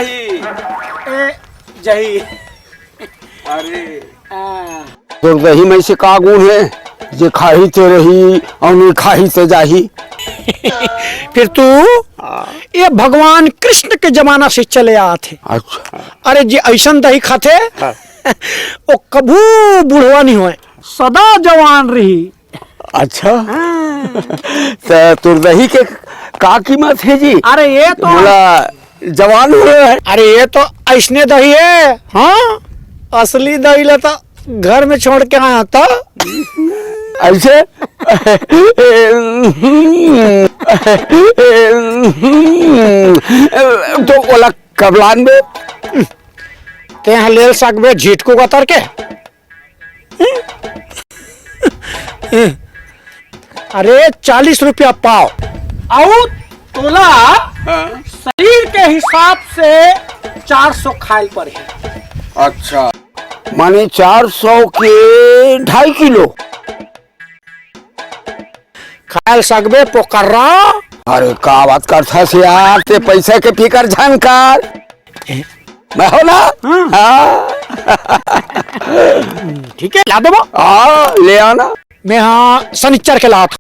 दही जही। अरे तो दही में से का गुण है जे खाही ते रही और नहीं खाही ते जाही। फिर तू ये भगवान कृष्ण के जमाना से चले आते। अच्छा अरे जी ऐसा दही खाते वो कभू बुढ़वा नहीं हुए, सदा जवान रही। अच्छा तो तुर दही के का कीमत है जी? अरे ये तो बोला जवान हुए है। अरे ये तो ऐसने दही है। हाँ असली दही ले तो घर में छोड़ के आया था। ऐसे तो बोला कबलान में ते यहाँ ले सकबे झीट को कतर के। अरे 40 रुपया पाव और तोला शरीर के हिसाब से 400 खाइल पर है। अच्छा माने 400 के 2.5 किलो खाइल सकबे पोकर्रा। अरे का बात करता से यार, ते पैसे के फिकर जानकार मैं हो ना। हाँ ठीक है ला देबो। ले आना। मैं हाँ शनिचर के लात